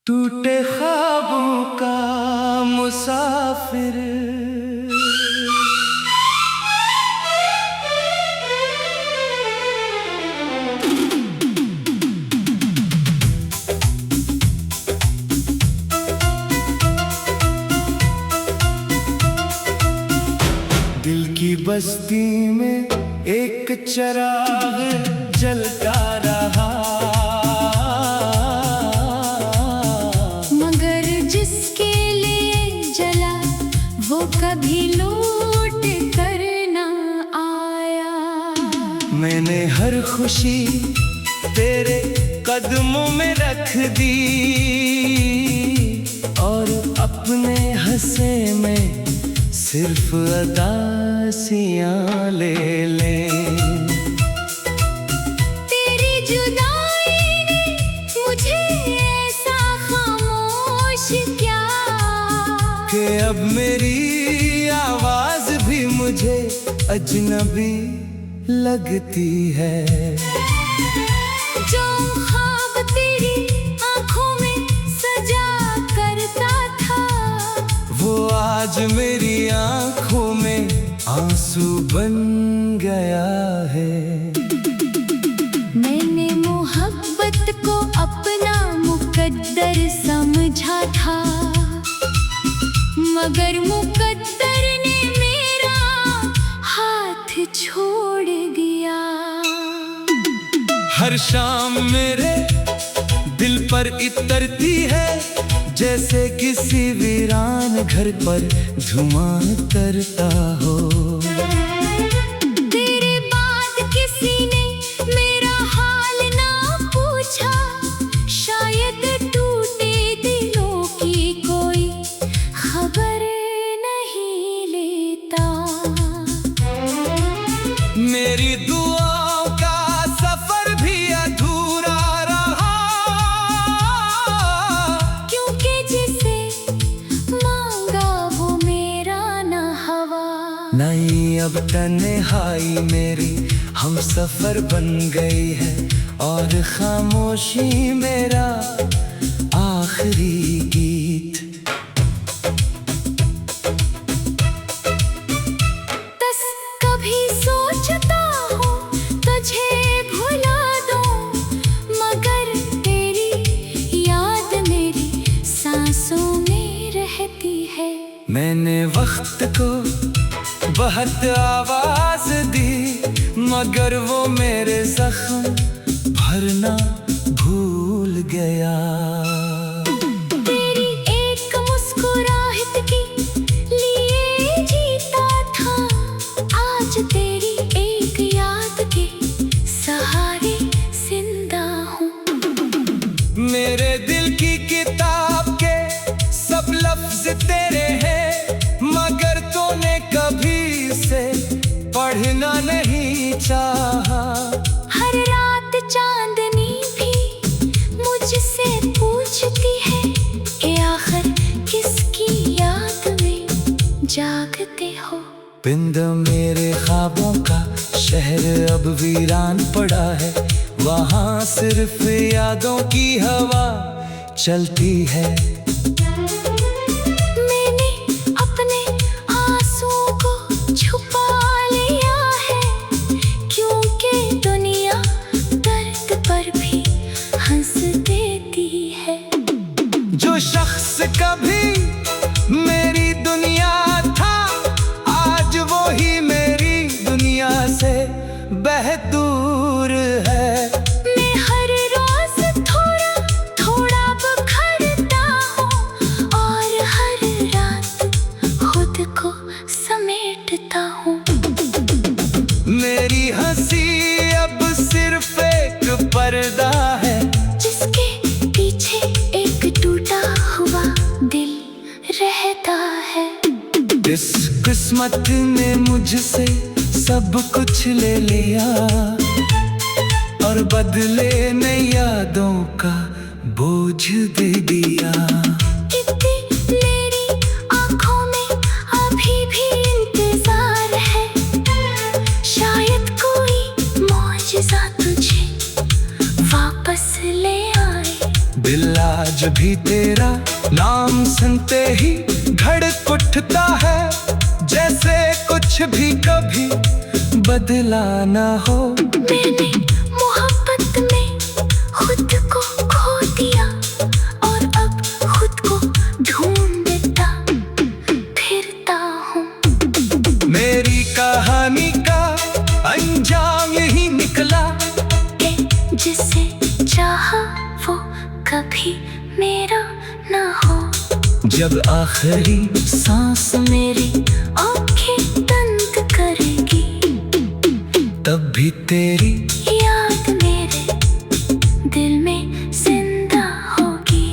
टूटे ख्वाबों का मुसाफिर। दिल की बस्ती में एक चिराग जलता रहा, मगर जिसके लिए जला वो कभी लौट कर ना आया। मैंने हर खुशी तेरे कदमों में रख दी और अपने हंसे में सिर्फ अदासियां ले ले। तेरी जुदाई ने मुझे ऐसा खामोश किया कि अब मेरी आवाज भी मुझे अजनबी लगती है। जो ख्वाब तेरी आंखों में सजा करता था, वो आज मेरी आंखों में आंसू बन गया है। मैंने मोहब्बत को अपना मुकद्दर समझा था, मगर मुकद्दर ने मेरा हाथ छोड़ दिया। हर शाम मेरे दिल पर इतरती है, जैसे किसी वीरान घर पर धुआं करता हो। तेरे बाद किसी ने मेरा हाल ना पूछा, शायद टूटे दिलों की कोई खबर नहीं लेता। मेरी दुआओं का सफर भी अधूरा रहा, क्योंकि जिसे मांगा वो मेरा ना हवा। नहीं अब तन्हाई मेरी हम सफर बन गई है और खामोशी मेरा आखिरी गीत। बस कभी सोचता हूँ तुझे भुला दूँ, मगर तेरी याद मेरी सांसों में रहती है। मैंने वक्त को बहुत आवाज दी, मगर वो मेरे जख्म भरना भूल गया। तेरी एक मुस्कुराहट के लिए जीता था, आज तेरी एक याद के सहारे जिंदा हूँ। मेरे दिल की किताब के सब लफ्ज तेरे हैं, मगर तूने कभी से पढ़ना नहीं चाहा। हर रात चांदनी भी मुझसे पूछती है कि आखिर किसकी याद में जागते हो। बिंद मेरे ख्वाबों का शहर अब वीरान पड़ा है, वहाँ सिर्फ यादों की हवा चलती है। मैंने अपने आंसुओं को छुपा लिया है, क्योंकि दुनिया दर्द पर भी हंस देती है। जो शख्स कभी मेरी दुनिया था, आज वो ही मेरी दुनिया से बेहदूर है। मैं हर रोज थोड़ा थोड़ा बिखरता हूँ और हर रात खुद को समेटता हूँ। मेरी हंसी अब सिर्फ एक पर्दा है, जिसके पीछे एक टूटा हुआ दिल रहता है। इस किस्मत ने मुझसे सब कुछ ले लिया और बदले में यादों का बोझ दे दिया। मेरी आंखों में अभी भी इंतजार है, शायद कोई मौजज़ा तुझे वापस ले आए। दिल आज भी तेरा नाम सुनते ही धड़क उठता है, जैसे कुछ भी कभी बदला ना हो। मैंने मोहब्बत में खुद को खो दिया और अब खुद को ढूंढता फिरता हूँ। मेरी कहानी का अंजाम यही निकला कि जिसे चाहा वो कभी मेरा ना हो। जब आखिरी सांस मेरी आंखें बंद करेगी, तब भी तेरी याद मेरे दिल में जिंदा होगी।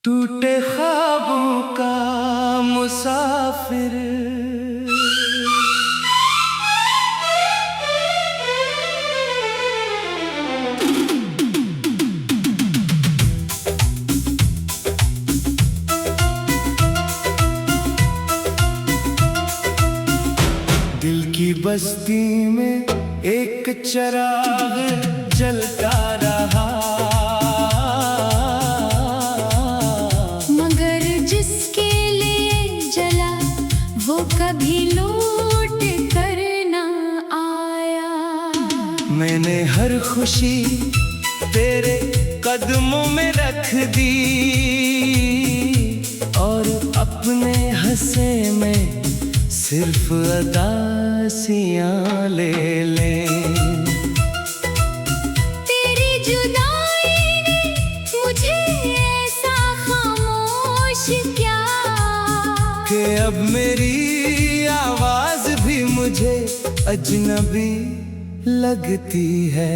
टूटे ख्वाबों का मुसाफिर, दिल की बस्ती में एक चिराग जलता रहा, मगर जिसके लिए जला वो कभी लौट कर ना आया। मैंने हर खुशी तेरे कदमों में रख दी और अपने हंसे में सिर्फ अदासियां ले। तेरी जुदाई ने मुझे ऐसा खामोश किया कि अब मेरी आवाज भी मुझे अजनबी लगती है।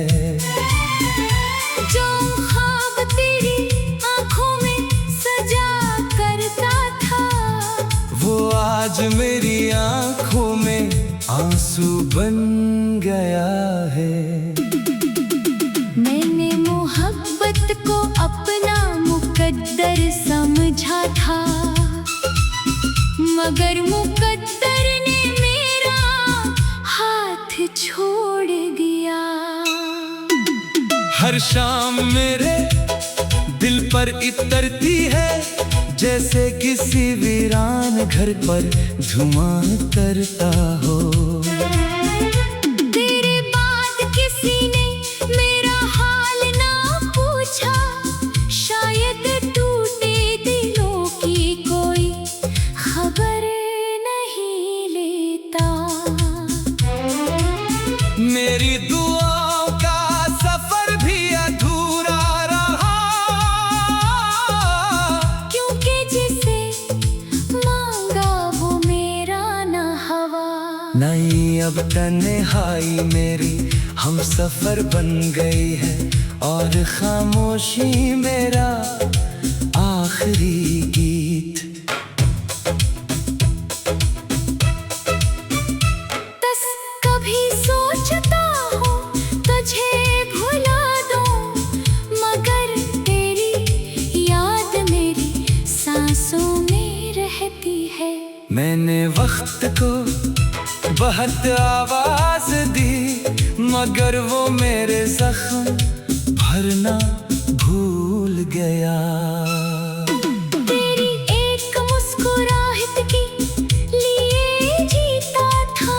जो ख्वाब तेरी आंखों में सजा करता था, वो आज मेरी आंखों में आंसू बन गया है। मैंने मोहब्बत को अपना मुकद्दर समझा था, मगर मुकद्दर ने मेरा हाथ छोड़ दिया। हर शाम मेरे दिल पर इतरती है, जैसे किसी वीरान घर पर धुआं करता हो। तेरे बाद किसी ने मेरा हाल ना पूछा, शायद टूटे दिलों की कोई खबर नहीं लेता। मेरी दुआओं का सफर भी अधूरा रहा, क्योंकि जिसे मांगा वो मेरा ना हवा। नहीं अब तन्हाई मेरी हम सफर बन गई है, और खामोशी मेरा आखिरी गीत। बस कभी सोचता हूँ तुझे भुला दूँ, मगर तेरी याद मेरी सांसों में रहती है। मैंने वक्त को बहुत आवाज दी, मगर वो मेरे जख्म भरना भूल गया। तेरी एक मुस्कुराहट के लिए जीता था,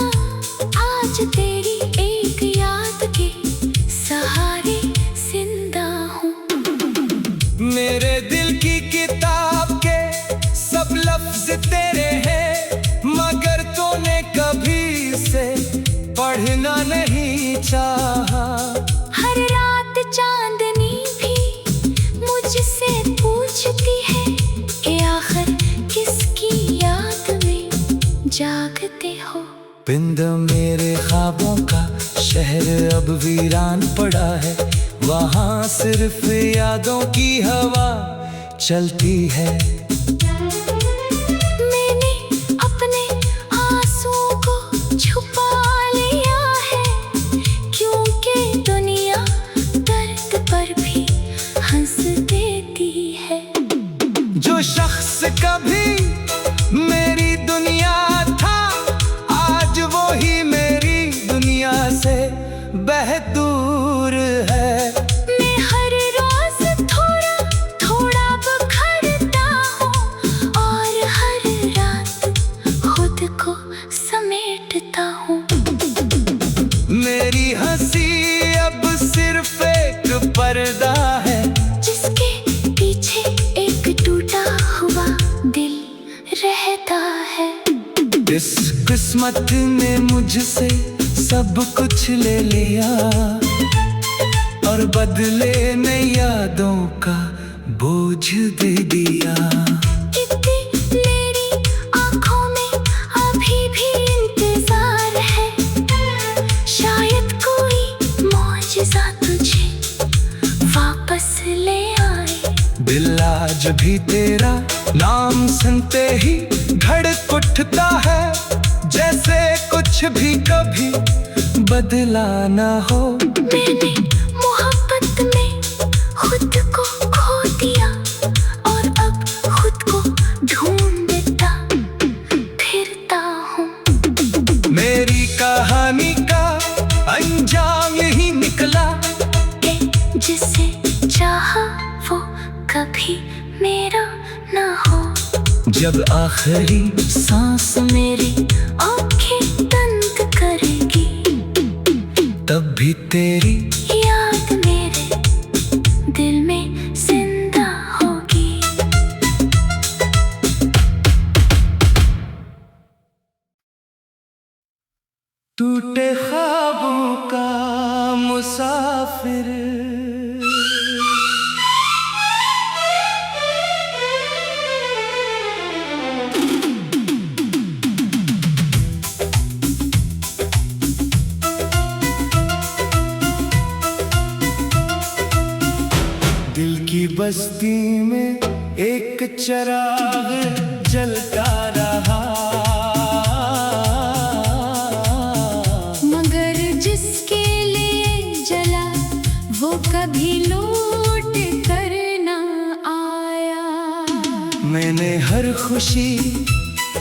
आज तेरी एक याद के सहारे जिंदा हूँ। मेरे दिल की किताब के सब लफ्ज तेरे हैं, मगर तूने कभी से पढ़ना नहीं चाहा। हर रात चांदनी भी मुझसे पूछती है कि आखिर किसकी याद में जागते हो। पिंड मेरे ख्वाबों का शहर अब वीरान पड़ा है, वहाँ सिर्फ यादों की हवा चलती है। मैंने अपने आंसुओं को छुपा लिया है, क्योंकि दुनिया दर्द पर भी हंस देती है। जो शख्स कभी मेरी दुनिया था, आज वो ही मेरी दुनिया वह दूर है। मैं हर रोज थोड़ा थोड़ा बिखरता हूँ और हर रात खुद को समेटता हूँ। मेरी हंसी अब सिर्फ एक पर्दा है, जिसके पीछे एक टूटा हुआ दिल रहता है। इस किस्मत ने मुझसे सब कुछ ले लिया और बदले ने यादों का बोझ दे दिया। कितनी मेरी आँखों में अभी भी इंतजार है, शायद कोई मौजिज़ा तुझे वापस ले आए। दिल आज भी तेरा नाम सुनते ही धड़क उठता है, जैसे कुछ भी कभी बदला ना हो। मैंने मोहब्बत में खुद को खो दिया और अब खुद को ढूंढता फिरता हूँ। मेरी कहानी का अंजाम यही निकला कि जिसे चाहा वो कभी मेरा ना हो। जब आखिरी सांस मेरी आँखें बंद करेगी, तब भी तेरी याद मेरे दिल में जिंदा होगी। टूटे ख्वाबों का मुसाफिर, दिल की बस्ती में एक चिराग जलता रहा, मगर जिसके लिए जला वो कभी लौट कर ना आया। मैंने हर खुशी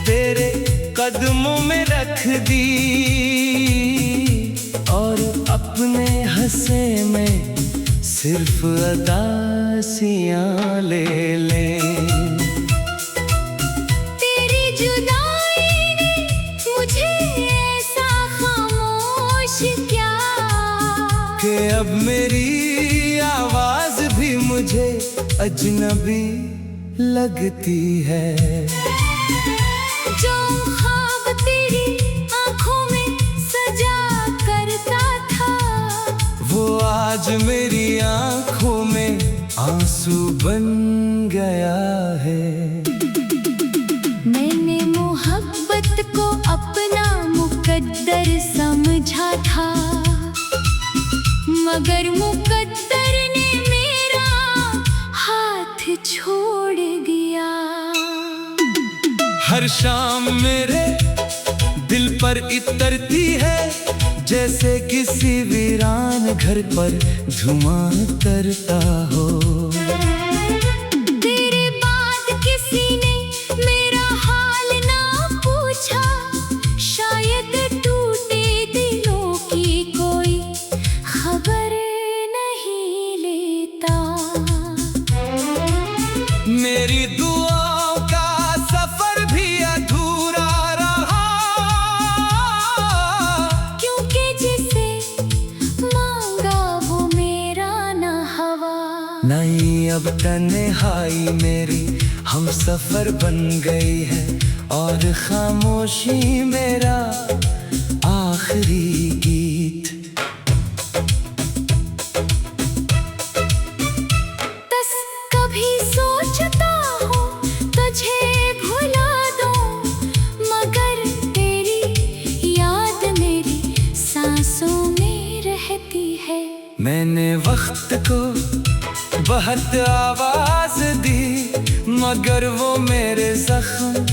तेरे कदमों में रख दी और अपने हंसे में सिर्फ अदासियाँ ले ले। तेरी जुदाई ने मुझे ऐसा खामोश किया कि अब मेरी आवाज भी मुझे अजनबी लगती है। जो ख्वाब तेरी आँखों में सजा करता था, वो आज मेरी आंखों में आंसू बन गया है। मैंने मोहब्बत को अपना मुकद्दर समझा था, मगर मुकद्दर ने मेरा हाथ छोड़ दिया। हर शाम मेरे दिल पर इतरती है, जैसे किसी वीरान घर पर धुआं करता हो। तेरे बाद किसी ने मेरा हाल ना पूछा, शायद टूटे दिलों की कोई खबर नहीं लेता। मेरी दुआओं का सफर भी अधूरा रहा, क्योंकि जिसे मांगा वो मेरा ना हवा। नहीं अब तन्हाई मेरी हम सफर बन गई है और खामोशी मेरा आखिरी गीत। बस कभी सोचता हूँ तुझे भुला दूँ, मगर तेरी याद मेरी सांसों में रहती है। मैंने वक्त को बहुत आवाज दी, मगर वो मेरे जख्म